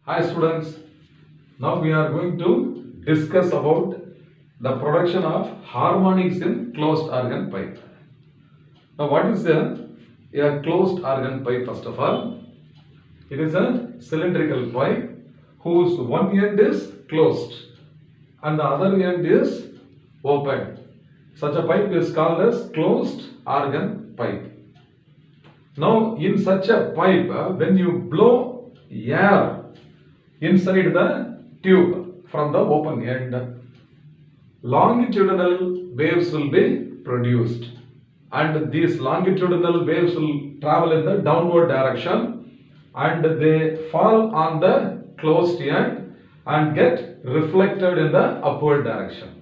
Hi students, now we are going to discuss about the production of harmonics in closed organ pipe. Now what is a closed organ pipe? First of all, it is a cylindrical pipe whose one end is closed and the other end is open. Such a pipe is called as closed organ pipe. Now in such a pipe, when you blow air inside the tube from the open end, longitudinal waves will be produced, and these longitudinal waves will travel in the downward direction and they fall on the closed end and get reflected in the upward direction.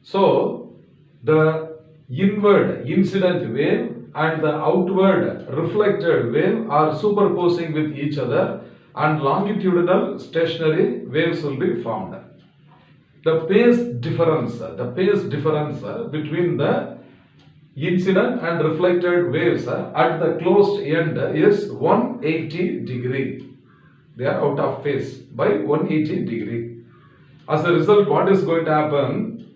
So the inward incident wave and the outward reflected wave are superposing with each other and longitudinal stationary waves will be formed. The phase difference between the incident and reflected waves at the closed end is 180 degree. They are out of phase by 180 degree. As a result, what is going to happen?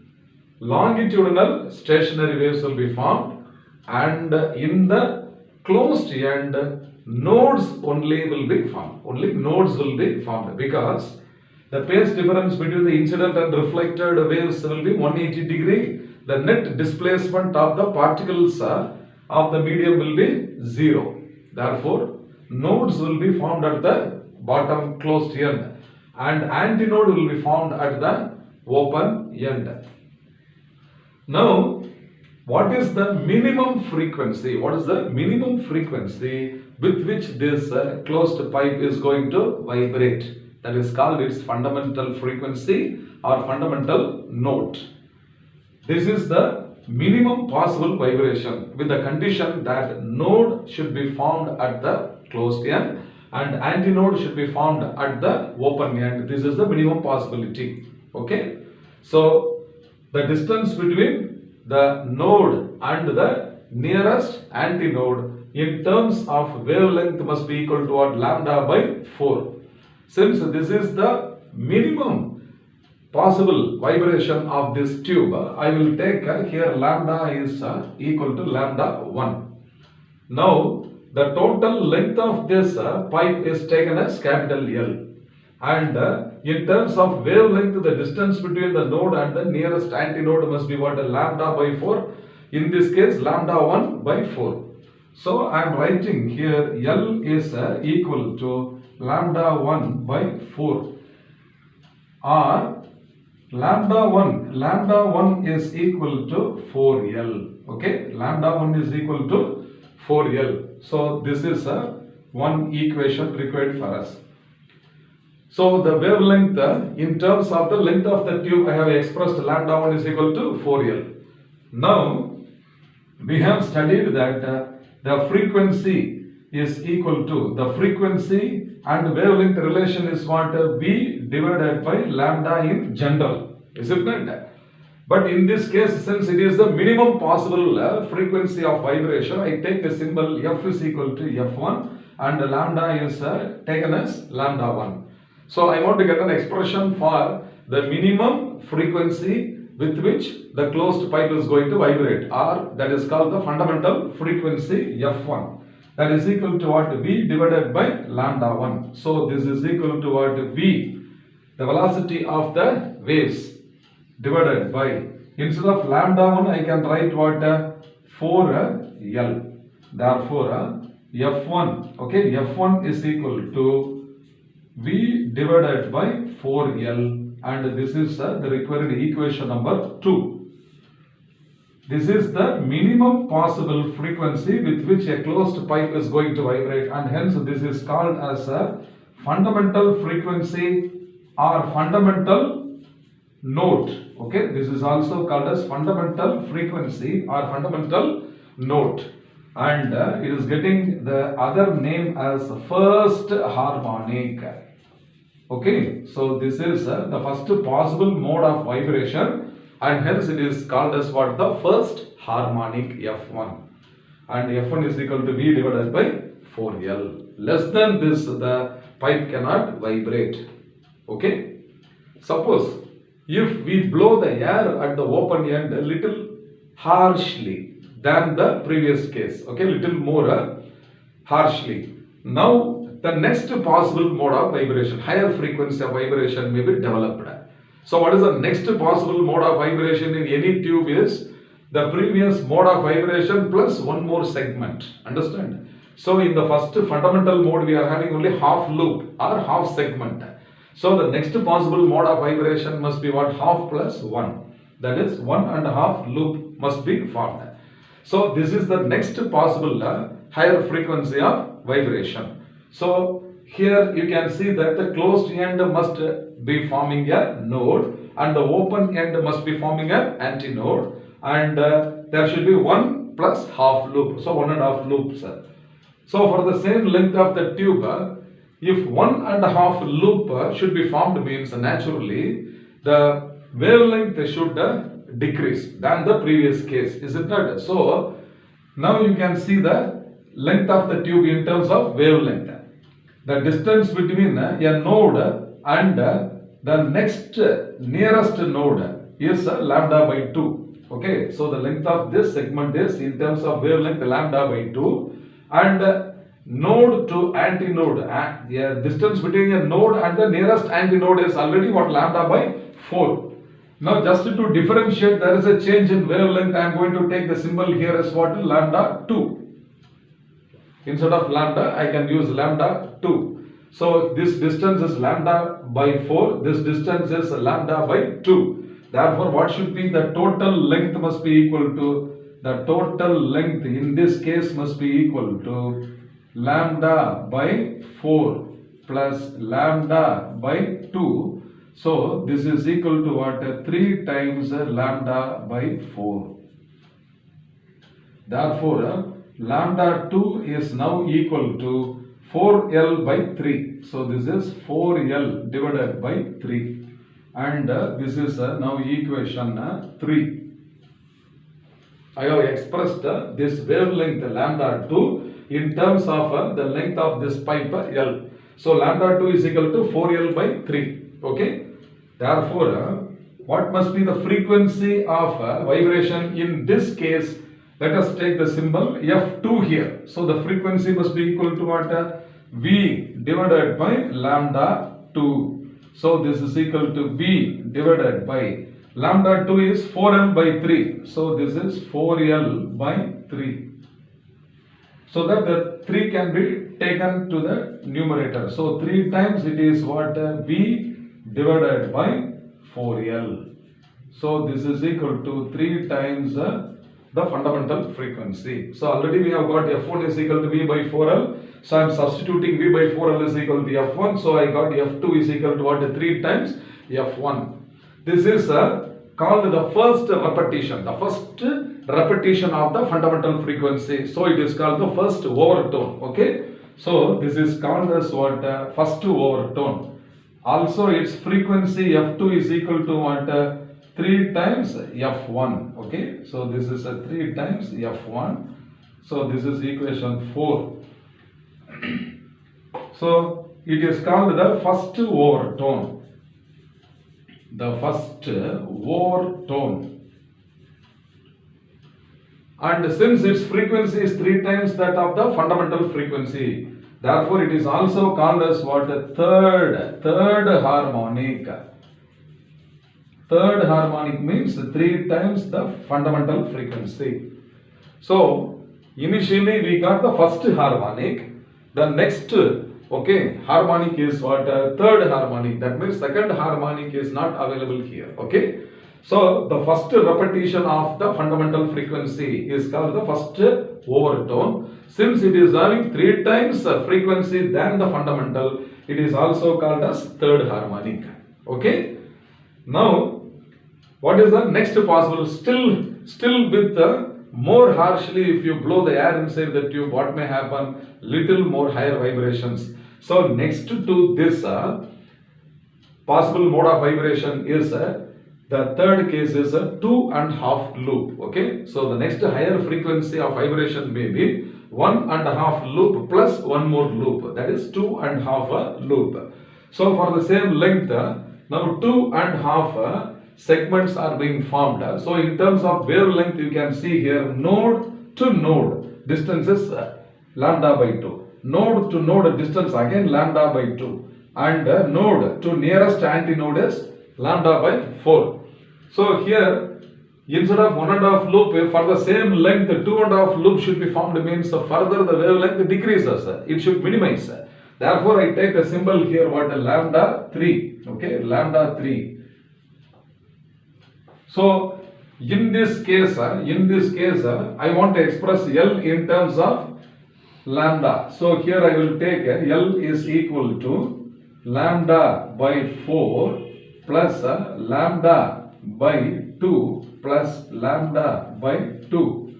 Longitudinal stationary waves will be formed, and in the closed end, nodes only will be formed. Only nodes will be formed because the phase difference between the incident and reflected waves will be 180 degree. The net displacement of the particles of the medium will be 0. Therefore, nodes will be formed at the bottom closed end and antinode will be formed at the open end. Now, what is the minimum frequency? What is the minimum frequency with which this closed pipe is going to vibrate? That is called its fundamental frequency or fundamental note. This is the minimum possible vibration with the condition that node should be formed at the closed end and antinode should be formed at the open end. This is the minimum possibility. Okay. So the distance between the node and the nearest antinode in terms of wavelength must be equal to what? Lambda by 4. Since this is the minimum possible vibration of this tube, I will take here lambda is equal to lambda 1. Now the total length of this pipe is taken as capital L, and in terms of wavelength, the distance between the node and the nearest antinode must be what? Lambda by 4. In this case, lambda 1 by 4. So I am writing here L is equal to lambda 1 by 4, or lambda 1 is equal to 4L. Okay, lambda 1 is equal to 4L. So this is one equation required for us. So the wavelength in terms of the length of the tube, I have expressed lambda 1 is equal to 4L. Now we have studied that the frequency is equal to, the frequency and wavelength relation is what? V divided by lambda in general, isn't it? But in this case, since it is the minimum possible frequency of vibration, I take the symbol F is equal to F1 and lambda is taken as lambda 1. So I want to get an expression for the minimum frequency with which the closed pipe is going to vibrate, or that is called the fundamental frequency F1. That is equal to what? V divided by lambda 1. So this is equal to what? V, the velocity of the waves, divided by, instead of lambda 1 I can write what? 4L. Therefore F1, okay, F1 is equal to V divided by 4L, and this is the required equation number 2. This is the minimum possible frequency with which a closed pipe is going to vibrate, and hence this is called as a fundamental frequency or fundamental note. Okay, this is also called as fundamental frequency or fundamental note, and it is getting the other name as first harmonic. Okay, so this is the first possible mode of vibration, and hence it is called as what? The first harmonic F1, and F1 is equal to V divided by 4L. Less than this, the pipe cannot vibrate. Okay. Suppose if we blow the air at the open end a little harshly than the previous case, okay, little more harshly. Now the next possible mode of vibration, higher frequency of vibration may be developed. So what is the next possible mode of vibration in any tube is the previous mode of vibration plus one more segment. Understand? So in the first fundamental mode we are having only half loop or half segment. So the next possible mode of vibration must be what? Half plus 1. That is 1.5 loop must be formed. So this is the next possible higher frequency of vibration. So here you can see that the closed end must be forming a node and the open end must be forming an antinode, and there should be 1 plus half loop. So 1.5 loops. So for the same length of the tube, if 1.5 loop should be formed, means naturally the wavelength should decrease than the previous case, is it not? So now you can see the length of the tube in terms of wavelength. The distance between a node and the next nearest node is lambda by 2. Okay, so the length of this segment is in terms of wavelength lambda by 2, and node to antinode, distance between a node and the nearest antinode is already what? Lambda by 4. Now just to differentiate, there is a change in wavelength. I am going to take the symbol here as what? Lambda 2. Instead of lambda, I can use lambda 2. So this distance is lambda by 4. This distance is lambda by 2. Therefore, what should be the total length must be equal to, the total length in this case must be equal to lambda by 4 plus lambda by 2. So this is equal to what? 3 times lambda by 4. Therefore, lambda 2 is now equal to 4L by 3. So this is 4L divided by 3. And this is now equation 3. I have expressed this wavelength lambda 2 in terms of the length of this pipe L. So lambda 2 is equal to 4L by 3. Okay. Therefore, what must be the frequency of vibration in this case? Let us take the symbol F2 here. So the frequency must be equal to what? V divided by lambda 2. So this is equal to V divided by lambda 2 is 4L by 3. So this is 4L by 3. So that the 3 can be taken to the numerator. So 3 times it is what? V divided by 4L. So this is equal to 3 times the fundamental frequency. So already we have got F1 is equal to V by 4L. So I am substituting V by 4L is equal to F1. So I got F2 is equal to what? 3 times F1. This is called the first repetition. The first repetition of the fundamental frequency. So it is called the first overtone. Okay. So this is called as what? First overtone. Also its frequency F2 is equal to what? 3 times F1. Okay. So this is a 3 times F1. So this is equation 4. So it is called the first overtone. The first overtone. And since its frequency is 3 times that of the fundamental frequency, therefore it is also called as what? Third harmonic. Third harmonic means 3 times the fundamental frequency. So initially we got the first harmonic. The next harmonic is what? Third harmonic. That means second harmonic is not available here. Okay. So the first repetition of the fundamental frequency is called the first overtone. Since it is having 3 times frequency than the fundamental, it is also called as third harmonic. Okay. Now, what is the next possible? Still with the more harshly, if you blow the air inside the tube, what may happen? Little more higher vibrations. So next to this possible mode of vibration is the third case is a 2.5 loop. Okay. So the next higher frequency of vibration may be 1.5 loop plus one more loop, that is 2.5 loop. So for the same length, now 2.5 segments are being formed. So in terms of wavelength, you can see here node to node distance is lambda by 2. Node to node distance again lambda by 2. And node to nearest antinode is lambda by 4. So here, instead of 1.5 loop, for the same length, 2.5 loop should be formed, means further the wavelength decreases. It should minimize. Therefore, I take a symbol here, what? Lambda 3. Okay, lambda 3. So, in this case, I want to express L in terms of lambda. So, here I will take L is equal to lambda by 4 plus lambda by 2 plus lambda by 2.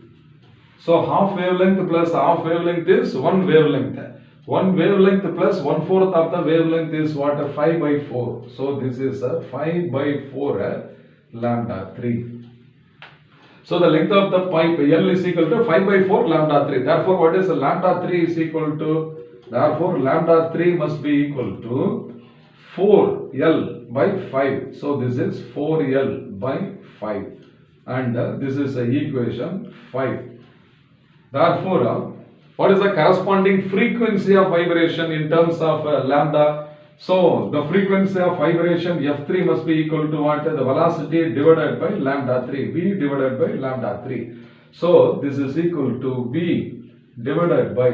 So, half wavelength plus half wavelength is 1 wavelength. 1 wavelength plus 1/4 of the wavelength is what? 5 by 4. So, this is 5 by 4 lambda 3. So, the length of the pipe L is equal to 5 by 4 lambda 3. Therefore, what is lambda 3 is equal to? Therefore, lambda 3 must be equal to 4L by 5. So, this is 4L by 5. And this is equation 5. Therefore, what is the corresponding frequency of vibration in terms of lambda? So, the frequency of vibration F3 must be equal to what? The velocity divided by lambda 3. V divided by lambda 3. So, this is equal to V divided by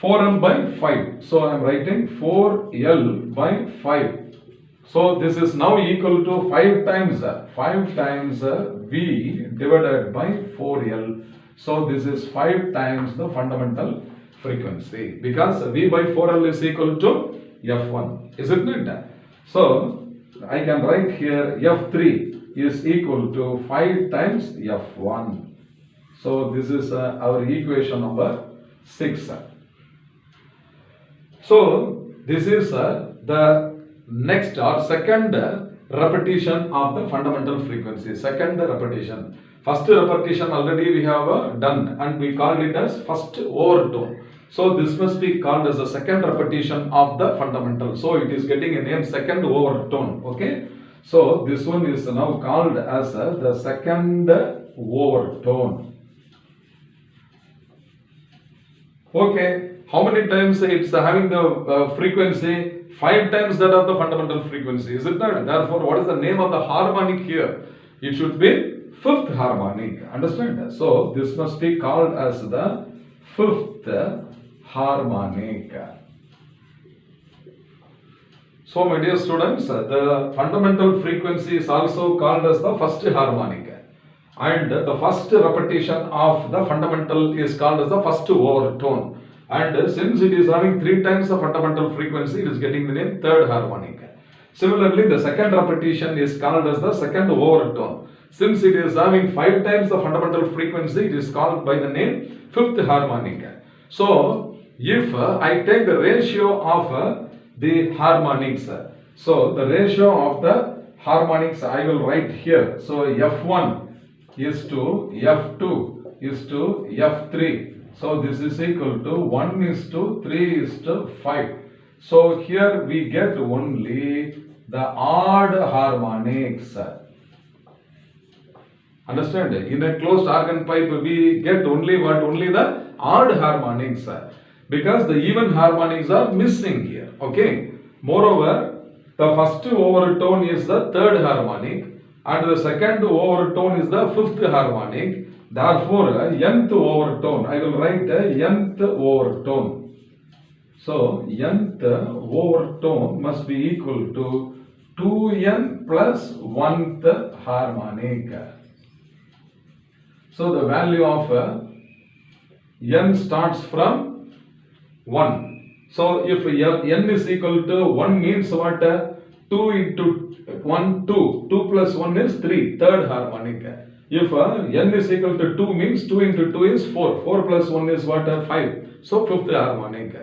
4L by 5. So, I am writing 4L by 5. So, this is now equal to 5 times V divided by 4L. So, this is 5 times the fundamental frequency, because V by 4L is equal to F1, isn't it? So, I can write here F3 is equal to 5 times F1. So, this is our equation number 6. So, this is the next or second repetition of the fundamental frequency. Second repetition. First repetition already we have done, and we called it as first overtone. So, this must be called as a second repetition of the fundamental. So, it is getting a name second overtone. Okay. So, this one is now called as the second overtone. Okay. How many times it's having the frequency? 5 times that of the fundamental frequency. Is it not? Therefore, what is the name of the harmonic here? It should be fifth harmonic. Understand? So, this must be called as the fifth harmonic. So, my dear students, the fundamental frequency is also called as the first harmonic, and the first repetition of the fundamental is called as the first overtone. And since it is having 3 times the fundamental frequency, it is getting the name third harmonic. Similarly, the second repetition is called as the second overtone. Since it is having 5 times the fundamental frequency, it is called by the name fifth harmonic. So, if I take the ratio of the harmonics, so the ratio of the harmonics I will write here. So, F1 is to F2 is to F3. So, this is equal to 1 is to 3 is to 5. So, here we get only the odd harmonics. Understand? In a closed organ pipe, we get only what? Only the odd harmonics. Because the even harmonics are missing here. Okay. Moreover, the first overtone is the third harmonic, and the second overtone is the fifth harmonic. Therefore, nth overtone, I will write nth overtone. So, nth overtone must be equal to 2n plus 1th harmonic. So, the value of n starts from 1. So, if n is equal to 1 means what? 2 into 1, 2. 2 plus 1 is 3, third harmonic. If n is equal to 2 means 2 into 2 is 4. 4 plus 1 is what? 5. So, fifth harmonic.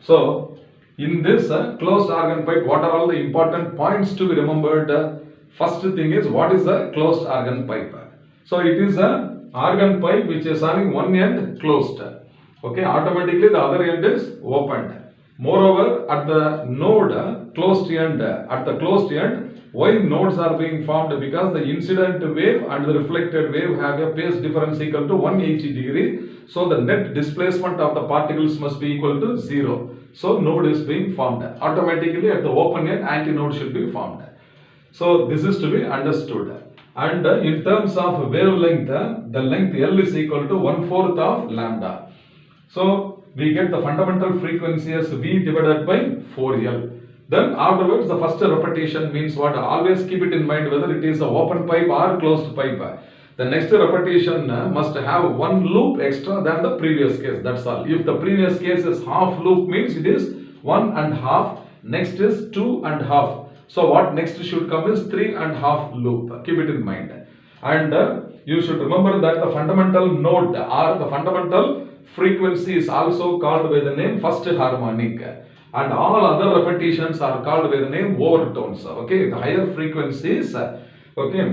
So, in this closed organ pipe, what are all the important points to be remembered? First thing is, what is a closed organ pipe? So, it is a organ pipe which is having one end closed. Okay, automatically the other end is opened. Moreover, at the node closed end, at the closed end, why nodes are being formed? Because the incident wave and the reflected wave have a phase difference equal to 180 degree. So the net displacement of the particles must be equal to 0. So node is being formed. Automatically at the open end, antinode should be formed. So this is to be understood. And in terms of wavelength, the length L is equal to 1/4 of lambda. So we get the fundamental frequency as V divided by 4L. Then afterwards the first repetition means what? Always keep it in mind whether it is an open pipe or closed pipe. The next repetition must have one loop extra than the previous case. That's all. If the previous case is half loop means it is 1.5. Next is 2.5. So what next should come is 3.5 loop. Keep it in mind. And you should remember that the fundamental node or the fundamental frequency is also called by the name first harmonic. And all other repetitions are called by the name overtones. Okay, the higher frequencies, okay,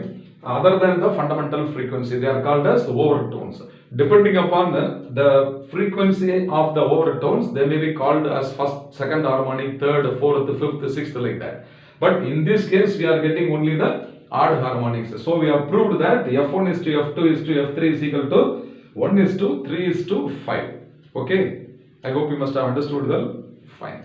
other than the fundamental frequency, they are called as overtones. Depending upon the frequency of the overtones, they may be called as first, second harmonic, third, fourth, fifth, sixth, like that. But in this case, we are getting only the odd harmonics. So we have proved that F1 is to F2 is to F3 is equal to 1 is to 3 is to 5. Okay, I hope you must have understood well. Fine.